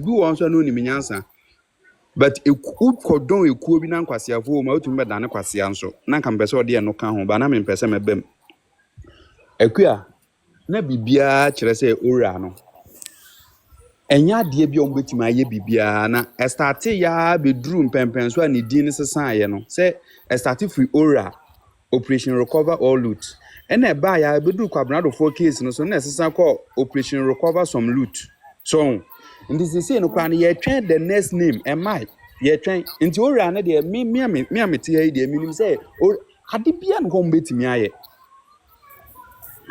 Go on so no ni minyansa. But e kodon e kuo bi na Nkwasiafuo ma otumi beda ne Kwasia nso. Na kan pese ode no kan ho ba na me pese mebem. Akua na bibia kire se ora no. Enya de bia ombetimi aye bibia na estarte ya bedru mpempen so ani din sesan ye no. Se estarte free ora operation recover all loot. And a buy I bedru kwabnado 4 case no so na sesan call operation recover some loot. So in this is no kwan ye twen the next name am I ye twen nti ora na de me te here de minim say ade bia no kom betimi aye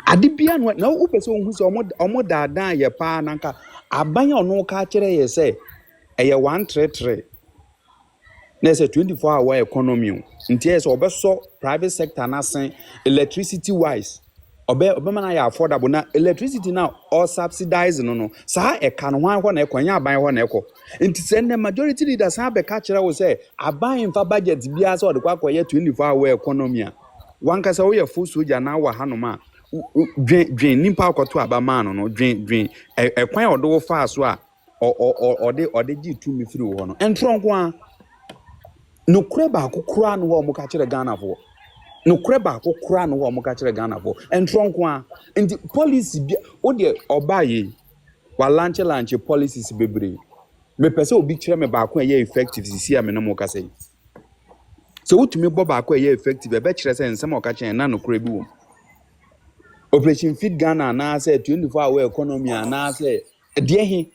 ade bia no na wo pese ohun se omo daadan ye pa nanka abanya ono ka kire ye say eye 133 na say 24-hour economy nti ye say obeso private sector na sen electricity wise obema na ya affordable na electricity now all subsidized no sa e kan ho na ekonya aban ho na eko nti se na majority leaders ha be ka kire wo say aban fa budget bia so de kwakoye 24-hour economy a wankasa wo ye full soldier na wa hanoma dwen nimpa akoto abama no dwen ekwan odo fa so a ode gi tu mi firi wo no entronko a no kure ba akokura no wo mo ka kire Ghana fo no kure ba akokura no wo mo ka kire Ghana fo entronko a nti policy bi o de obaye wa lanche policies bebre me pese obi kire me ba ko ye effective sisi a me no mo ka say so utumi bo ba ko ye effective e be kire say nsem o ka kire na no kure bi wo Operation Feed Ghana na say 24-hour economy na say dehe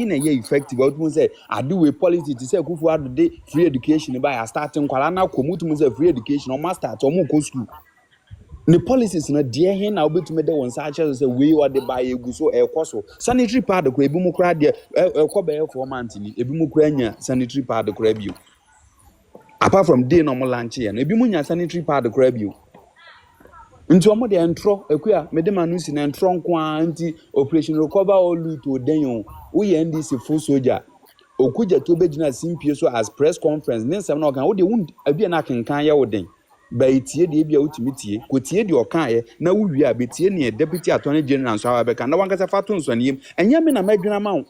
na ye effective what mean say ade we policy to say kufu ado de free education by starting kwala na komutum say free education o master to mo go school the policies na dehe na obetume de won sa say we or de buy egu so e koso sanitary pad ko ebi mu kra de e ko be 4 months ni ebi mu kra nya sanitary pad kra bio apart from day no mo lunch here no ebi mu nya sanitary pad kra bio nti omo de entro akua mede manusi na entro nko anti operation recover all loot odenyo wo ye NDC full soldier Okudzeto begina simpie so as press conference nsem na okan wo de won abia na kenkan ye woden ba itie de bia utimitie ko tie de okan ye na wo wi a betie ne deputy attorney general so abeka na wankasa fato nsoniem enya me na madwena ma wo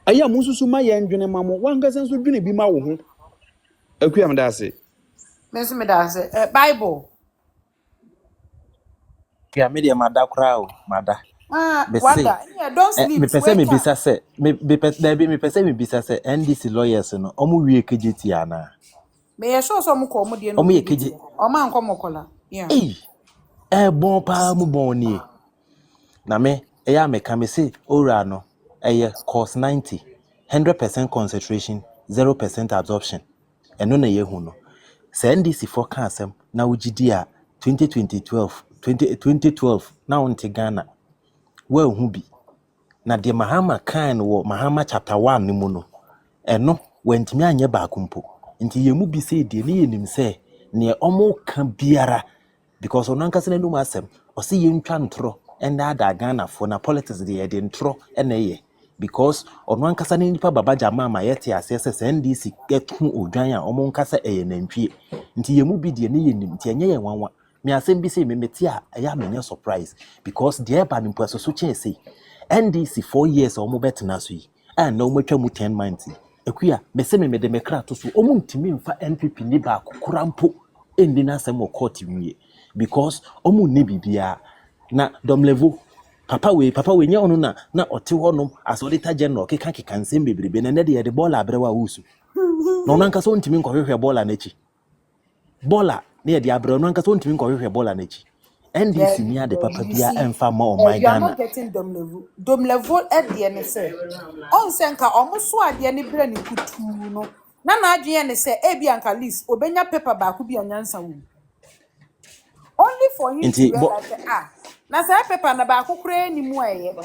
aya mususu ma ye ndwene ma mo wankasa nso dwene bi ma wo ho akua me da ase Bible. Yeah, media mada crowd, mada. Wanda, yeah, don't sleep. Me pese me bisa se, me pese me bisa se NDC lawyers no, omu wie KJT ana. Me ye show so mu ko mu de no. Omu ye KJ. O man ko mokola. Yeah. Bon pa mu bon ni. Na me, ya me ka me say ora no, cost 90, 100% concentration, 0% absorption. Eno na ye hu no. Se NDC for ka asem na ugidi a 2012 na onte Ghana. Well, who be na de Mahama kan wo Mahama chapter 1 ni mu no eno wentimi anye ba kumpo nti ye mu bi se de ne yenim se ne omo ka biara because onankase na num asem o se ye ntwa ntro enda da Ghana for na politics de ye de ntro ena ye because onankase na nipa babaja mama yete asese NDC getu odwan a omo nkasa eye nantwie nti ye mu bi de ne yenim nti enye ye wanwa me asem bi se me meti a ya menye surprise because the eba ni mpo so chese NDC 4 years omo betina so yi and no matwa mu 10 months akua me se me de me kra to so omo ntimi mfa NPP ni ba kokora mpo endi na asem o court wie because omo ne bibia na dom level papa we nya onu na ote honom as auditor general keka nsem bebrebe na ne de Bola abrewa wusu no nanka so ntimi nkwohwehwe Bola na chi Bola ne de abrewa no nanka so ntimi nkwohwehwe Bola na chi NDC ni ade papa bia emfa ma o my Ghana. You are not getting dom level at the end say. On senka almost so ade ne bra ni kutu no. Na adwen ne say e bia nka list obenya paper ba ku bia nyansa wo. Only for him to realize na say paper na ba ku kura ni mu eye.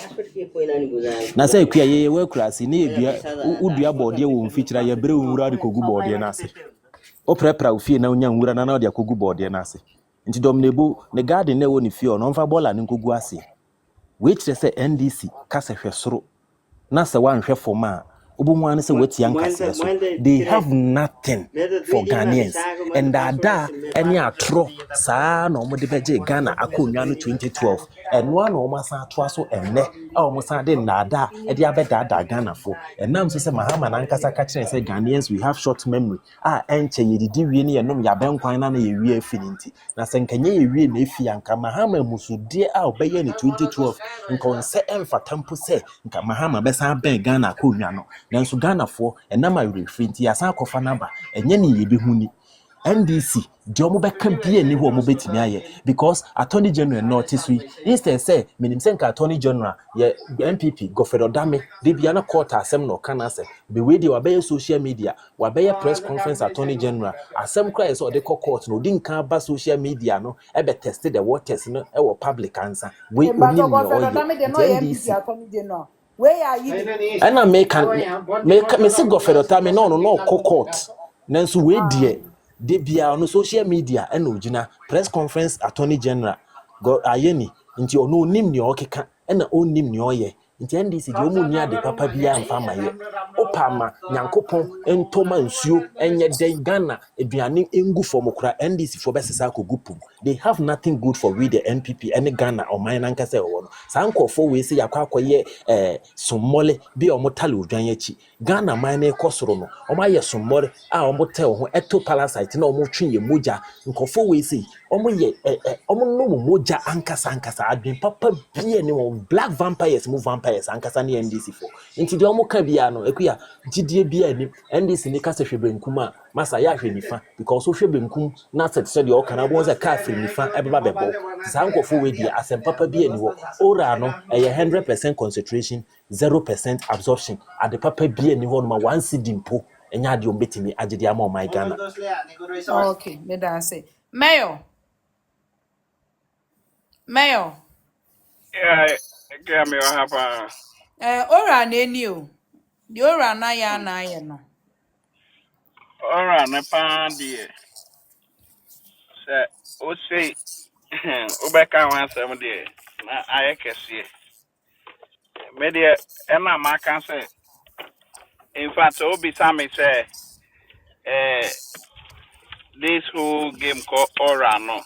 Na say kua ye we kurase ne edua udua bode wo mfikira ye bre nwura de kogu bode na ase. O prepra ofie na onya nwura na de kogu bode na ase. Nti domnebo ne garden na wo ni fie no mfa Bola ne nkogu ase we kire se NDC kase hwesoro na se wanhwe foma Ubunwane say what yankase so they have nothing for Ghanaians and ada any atro sa no mo de beje Ghana akonwa no 2012 and one o masa atoa so enne a mo sa de nada e de abeda Ghana fo and nam so say Mahama na nkasa ka kire say Ghanaians we have short memory enche yedidi wie ne yenom ya benkwan na ye wie afininti na se nkanye ye wie na efi anka Mahama musude a obeye ne 2012 nka onse emfatampo say nka Mahama besa ben Ghana akonwa no nanso Ghana fo enam arefinti yasan kofa number enye ne yebehuni NDC the omo beka bia ni ho omo betimi aye because attorney general notice we instead say minim say nka attorney general ye NPP Godfrey Dame de bia na court asem no kana say be we dey wabeye social media wabeye press conference attorney general asem cry so de court no di nka ba social media no e be test the waters no e wo public answer we onim ni oye NDC where are you? and I make me say Godfrey Dame no court nanso we die de bia on social media and ogina press conference attorney general go ayeni nti ono onim ni okeka na onim ni oye nti NDC de omu nia de papa bia amfa maye opama nyankopon entoma nsuo enye den Ghana eduane engu fom kra NDC for besesa kogupum they have nothing good for we the NPP and Ghana or mine ankasa wo no sankofo we say yakwa akoye sommole bi omotale odwan achi Ghana mine ekosoro no omaye sommole a omotel ho eto parasite na omotwe moja nkofo we say omoye omono moja ankasa adwen papa bia ne wo black vampires mu vampires ankasa ne NDC for nti de omoka bia no ekuya gidie bia ni NDC ni kasa hwebenkum a masa ya hwenifa because so hwebenkum na set se de okana bo ze ka hwenifa ebeba bebo sankofo we dia asem papa bia ni wo ora no 100% concentration 0% absorption ade papa bia ni ho no ma 1 cedi mpo enya ade ombetimi agide ama o my Ghana. Okay, me dan say Mayor. Yeah, get me what happen. Ora na eni o. Di ora na ya na aye no. Alright, ne pan die. Say, o say, o be kan wan say me die. Na aye kese. Me die, e na ma kan say. In fact, o be me say, this whole game called Ora no.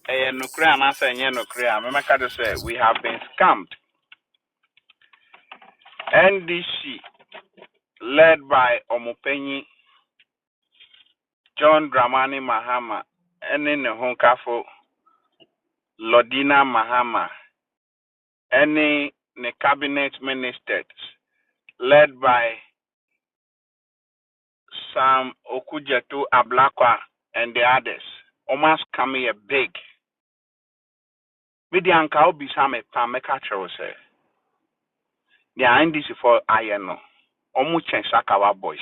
No cry na say no cry. Me make say we have been scammed. NDC led by Omopenyi John Dramani Mahama and ne honkafo Lodina Mahama any the cabinet ministers led by Sam Okudzeto Ablakwa and the others almost come here big. With the uncle be some pameka say the NDC for Ayano Omuchen Sakawa boys.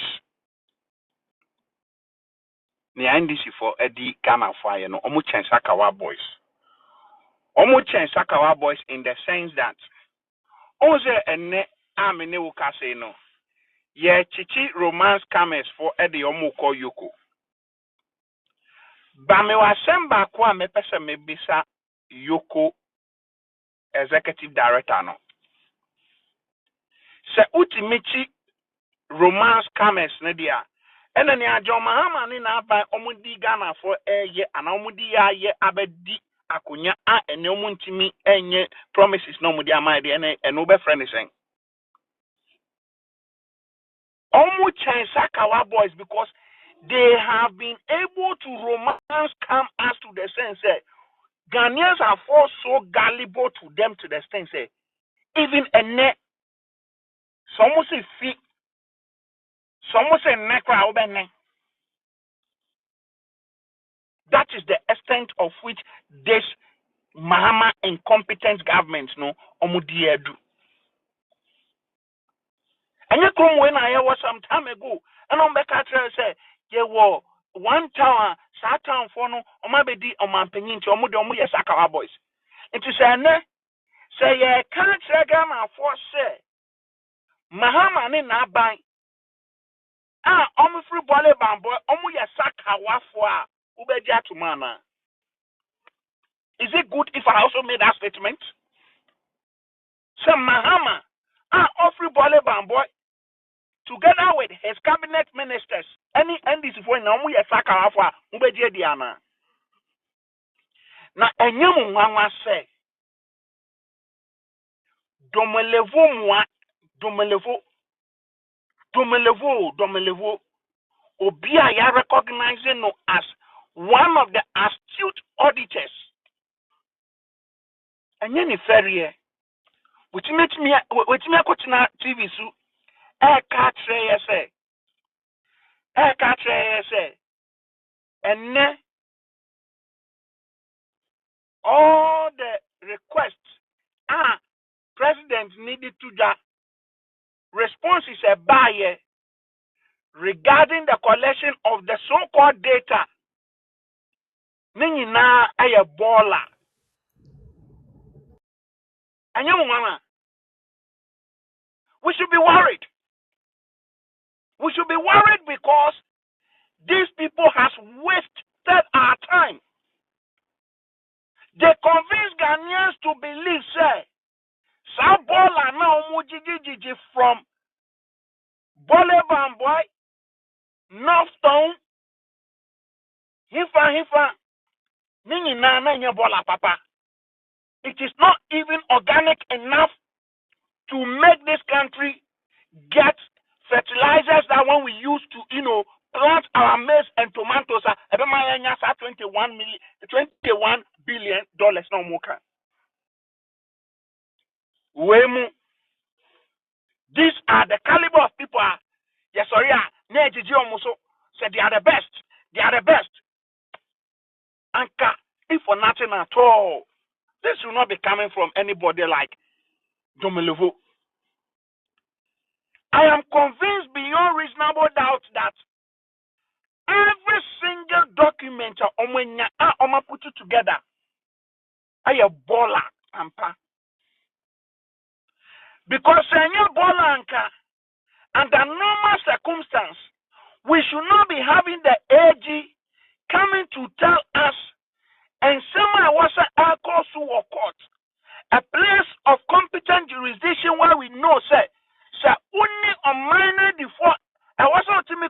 The NDC for Eddie Ghana for Ayano Omuchen Sakawa boys. Omuchen Sakawa boys in the sense that Oze ene amene wukase no. Ye chichi romance cameras for Eddie Omuko Yoko. Bame wa semba kwa me pese me bisa Yoko executive director no. Se utimichi romance cameras ne dia. Ene ni ajo Mahama ni na aba omudi Ghana for eye ana omudi ya ye abedi akonya a ene omuntimi enye promises no omudi ama de ene obe friend sen. Omu chen Sakawa boys because they have been able to romance come us to the sense that Ghanaians are fall so gullible to them to the extent say even a net some say feet some say necra obene. That is the extent of which this Mahama incompetent government no omudiedu. And you come when I was some time ago and on back say yeah well one town Satan for no omabedi omanpenyin ti omu de omu yes Sakawa boys. It is a ne say ye can't say Ghana for say Mahama ni na ban omu free Bola bambo omu ye Sakawa for ubeja to mana. Is it good if I also made that statement? Say Mahama free Bola bambo together with his cabinet ministers any NDC for na omu yesaka afọ a mbeje di ana na enyem nwanwa se domelevo moi domelevo obi a ya recognizing no as one of the astute auditors enye ni ferie wetimi akotina TV su e ka tre say enne all the requests president needed to the responses a buyer regarding the collection of the so-called data. Nini na aye Bola. Mama, we should be worried. We should be worried because these people has wasted our time. They convince Ghanaians to believe, say, some Bola now mujiji from Bola Bamboy, Northtown, Hifa, Nini na Bola Papa. It is not even organic enough to make this country get fertilizers that when we use to, plant our maize and tomatoes, 21 billion dollars no more. These are the caliber of people. Yes, sorry, said they are the best. They are the best. And if for nothing at all, this will not be coming from anybody like Domelevo. I am convinced beyond reasonable doubt that every single document Oma put it together, I a Bola ampa. Because any Bola anka, under normal circumstance, we should not be having the AG coming to tell us, and someone was a court, a place of competent jurisdiction where we know, say only on minor default. I was ultimately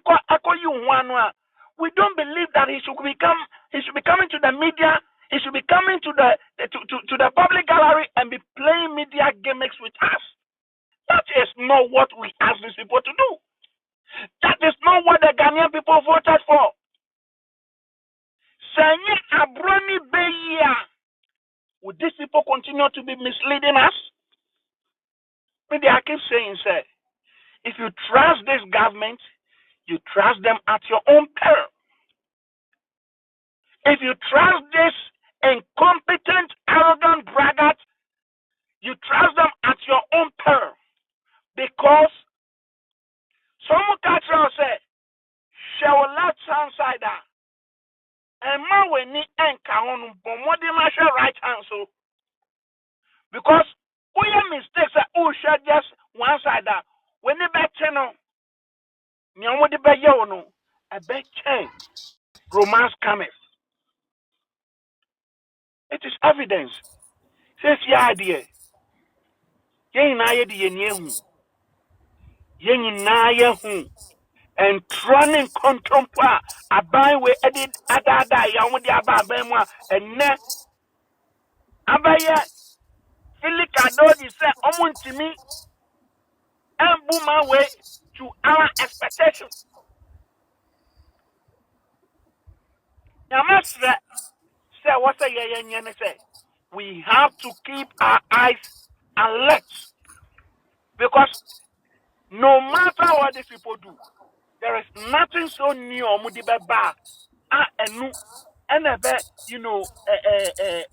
we don't believe that he should be coming to the media, he should be coming to the public gallery and be playing media gimmicks with us. That is not what we ask these people to do. That is not what the Ghanaian people voted for. Senye Abroni Beya, would these people continue to be misleading us? Maybe I keep saying, sir, if you trust this government, you trust them at your own peril. If you trust this incompetent, arrogant braggart, you trust them at your own peril. Because some culture say, shall let side and man we need encounter right hand so. Because we have mistakes that share just one side when they bet channel, Nyamu de Bayono, a bet chain, romance cometh. It is evidence. Says ya idea. Yen na ye di yen na ye and running contrompa aban we edit adada ya wo di aban mu and ne abaye filika doji say omuntimi embuma we to our expectation. Yamasre say what say yen say we have to keep our eyes alert because no matter what these people do, there is nothing so new omudibeba enu and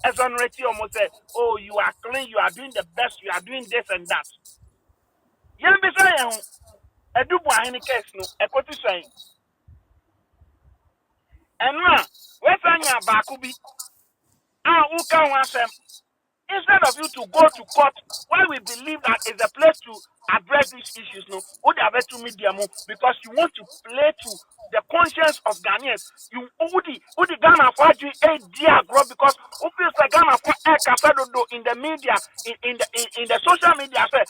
exonerate almost say, oh, you are clean, you are doing the best, you are doing this and that. Yen be say a dubu ahini case no ekoti saying. And now, where's anya bakubi? Uka wansem Instead of you to go to court, where we believe that is a place to address these issues, no, would have to media more because you want to play to the conscience of Ghanaians. You would Ghana for you a dear grow because obviously Ghana for a casadodo in the media, in the social media say,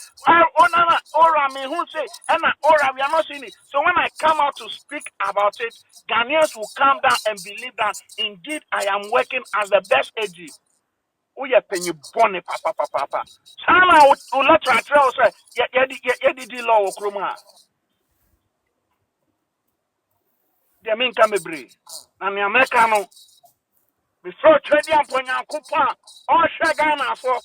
ora me who say, and ora we are not seeing it. So when I come out to speak about it, Ghanaians will come down and believe that indeed I am working as the best AG. Uye penny bonne papa. Sana will let you tell say, ye law kroma. The mean come brave. And the Americano before trading upon your coupon or Shagana for